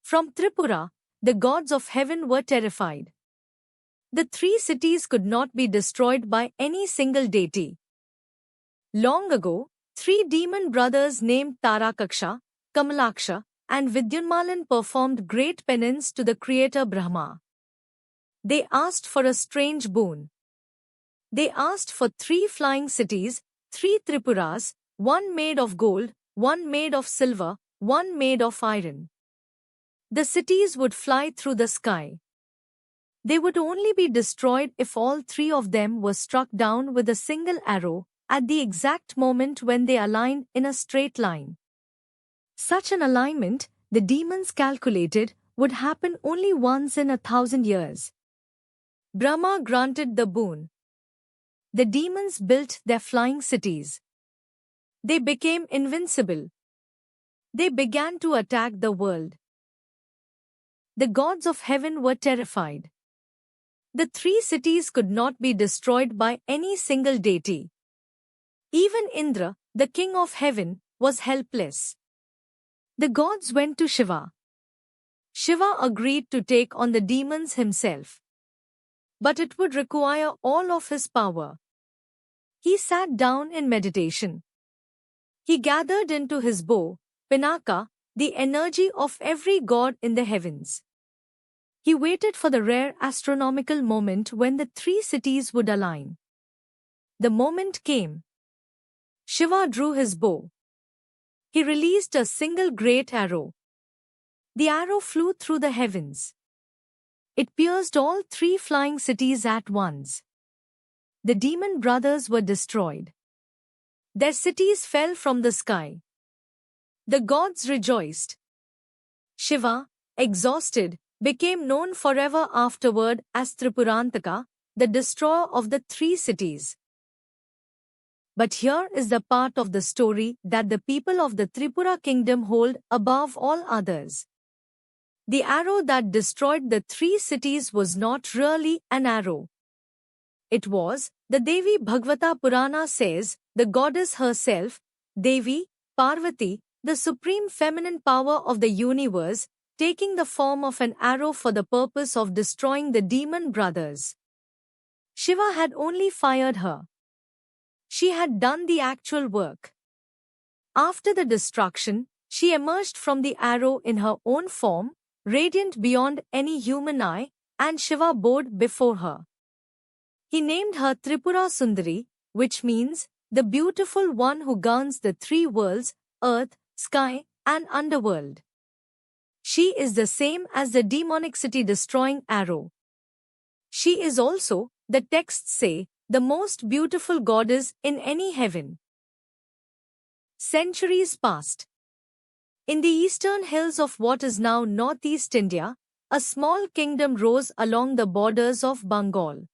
From Tripura, the gods of heaven were terrified. The three cities could not be destroyed by any single deity. Long ago, three demon brothers named Tarakaksha, Kamalaksha, and Vidyunmalan performed great penance to the creator Brahma. They asked for a strange boon. They asked for 3 flying cities, 3 Tripuras, one made of gold, one made of silver, one made of iron. The cities would fly through the sky. They would only be destroyed if all 3 of them were struck down with a single arrow at the exact moment when they aligned in a straight line. Such an alignment, the demons calculated, would happen only once in 1,000 years. Brahma granted the boon. The demons built their flying cities. They became invincible. They began to attack the world. The gods of heaven were terrified. The 3 cities could not be destroyed by any single deity. Even Indra, the king of heaven, was helpless. The gods went to Shiva. Shiva agreed to take on the demons himself. But it would require all of his power. He sat down in meditation. He gathered into his bow, Pinaka, the energy of every god in the heavens. He waited for the rare astronomical moment when the 3 cities would align. The moment came. Shiva drew his bow. He released a single great arrow. The arrow flew through the heavens. It pierced all 3 flying cities at once. The demon brothers were destroyed. Their cities fell from the sky. The gods rejoiced. Shiva, exhausted, became known forever afterward as Tripurantaka, the destroyer of the 3 cities. But here is the part of the story that the people of the Tripura kingdom hold above all others. The arrow that destroyed the 3 cities was not really an arrow. It was, the Devi Bhagavata Purana says, the goddess herself, Devi, Parvati, the supreme feminine power of the universe, taking the form of an arrow for the purpose of destroying the demon brothers. Shiva had only fired her. She had done the actual work. After the destruction, she emerged from the arrow in her own form, radiant beyond any human eye, and Shiva bowed before her. He named her Tripura Sundari, which means the beautiful one who governs the 3 worlds, earth, sky, and underworld. She is the same as the demonic city-destroying arrow. She is also, the texts say, the most beautiful goddess in any heaven. Centuries passed. In the eastern hills of what is now northeast India, a small kingdom rose along the borders of Bengal.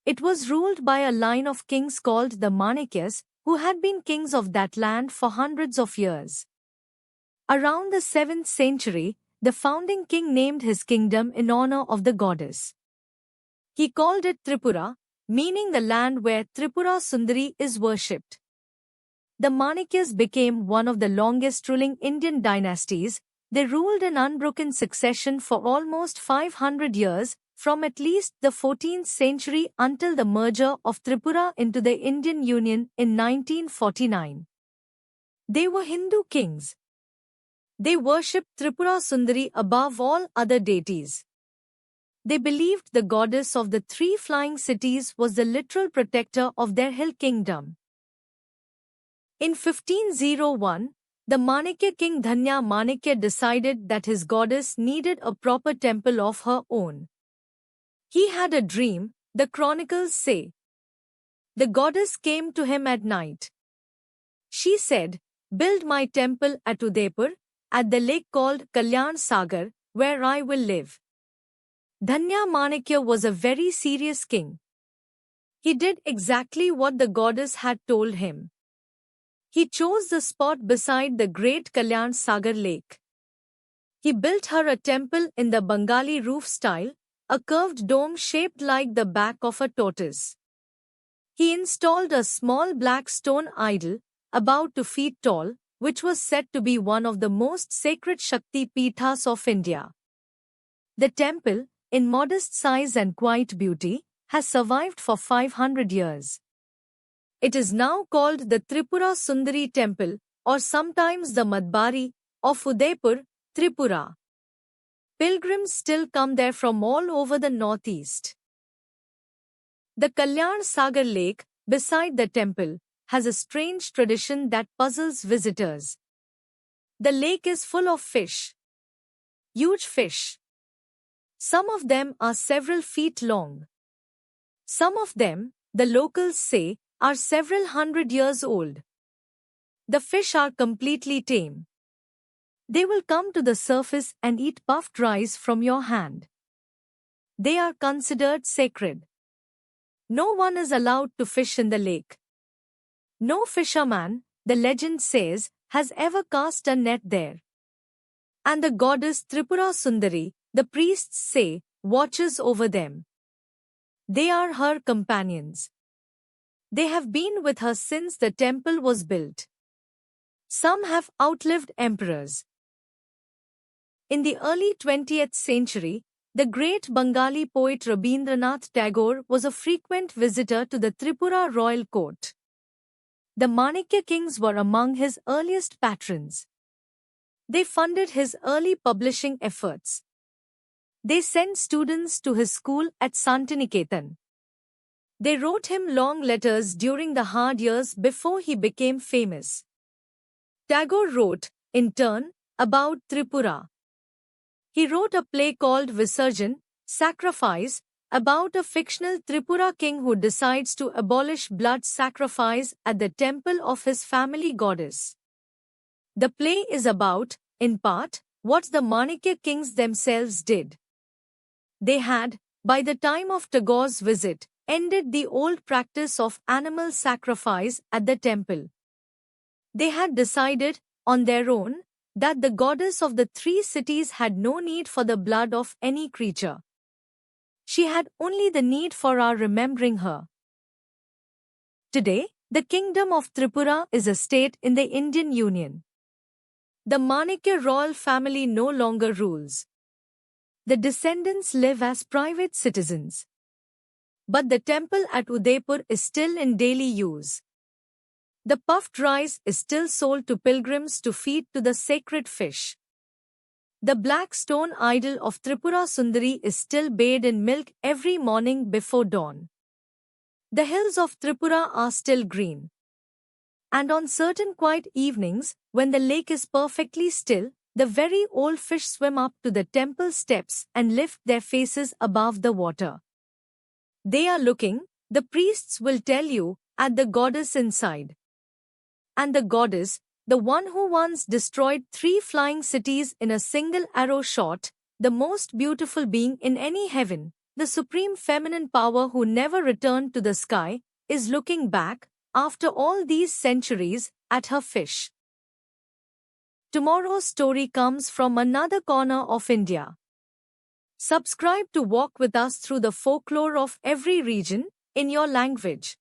It was ruled by a line of kings called the Manikyas, who had been kings of that land for hundreds of years. Around the 7th century, the founding king named his kingdom in honor of the goddess. He called it Tripura, meaning the land where Tripura Sundari is worshipped. The Manikyas became one of the longest ruling Indian dynasties. They ruled in unbroken succession for almost 500 years, from at least the 14th century until the merger of Tripura into the Indian Union in 1949. They were Hindu kings. They worshipped Tripura Sundari above all other deities. They believed the goddess of the 3 flying cities was the literal protector of their hill kingdom. In 1501, the Manikya king Dhanya Manikya decided that his goddess needed a proper temple of her own. He had a dream, the chronicles say. The goddess came to him at night. She said, "Build my temple at Udaipur, at the lake called Kalyan Sagar, where I will live." Dhanya Manikya was a very serious king. He did exactly what the goddess had told him. He chose the spot beside the great Kalyan Sagar lake. He built her a temple in the Bengali roof style, a curved dome shaped like the back of a tortoise. He installed a small black stone idol, about 2 feet tall, which was said to be one of the most sacred Shakti Peethas of India. The temple, in modest size and quiet beauty, has survived for 500 years. It is now called the Tripura Sundari Temple, or sometimes the Madbari, of Udaipur, Tripura. Pilgrims still come there from all over the northeast. The Kalyan Sagar Lake, beside the temple, has a strange tradition that puzzles visitors. The lake is full of fish. Huge fish. Some of them are several feet long. Some of them, the locals say, are several hundred years old. The fish are completely tame. They will come to the surface and eat puffed rice from your hand. They are considered sacred. No one is allowed to fish in the lake. No fisherman, the legend says, has ever cast a net there. And the goddess Tripura Sundari, the priests say, watches over them. They are her companions. They have been with her since the temple was built. Some have outlived emperors. In the early 20th century, the great Bengali poet Rabindranath Tagore was a frequent visitor to the Tripura royal court. The Manekya kings were among his earliest patrons. They funded his early publishing efforts. They sent students to his school at Santiniketan. They wrote him long letters during the hard years before he became famous. Tagore wrote, in turn, about Tripura. He wrote a play called Visarjan, Sacrifice, about a fictional Tripura king who decides to abolish blood sacrifice at the temple of his family goddess. The play is about, in part, what the Manekya kings themselves did. They had, by the time of Tagore's visit, ended the old practice of animal sacrifice at the temple. They had decided, on their own, that the goddess of the three cities had no need for the blood of any creature. She had only the need for our remembering her. Today, the kingdom of Tripura is a state in the Indian Union. The Manekya royal family no longer rules. The descendants live as private citizens. But the temple at Udaipur is still in daily use. The puffed rice is still sold to pilgrims to feed to the sacred fish. The black stone idol of Tripura Sundari is still bathed in milk every morning before dawn. The hills of Tripura are still green. And on certain quiet evenings, when the lake is perfectly still, the very old fish swim up to the temple steps and lift their faces above the water. They are looking, the priests will tell you, at the goddess inside. And the goddess, the one who once destroyed 3 flying cities in a single arrow shot, the most beautiful being in any heaven, the supreme feminine power who never returned to the sky, is looking back, after all these centuries, at her fish. Tomorrow's story comes from another corner of India. Subscribe to walk with us through the folklore of every region, in your language.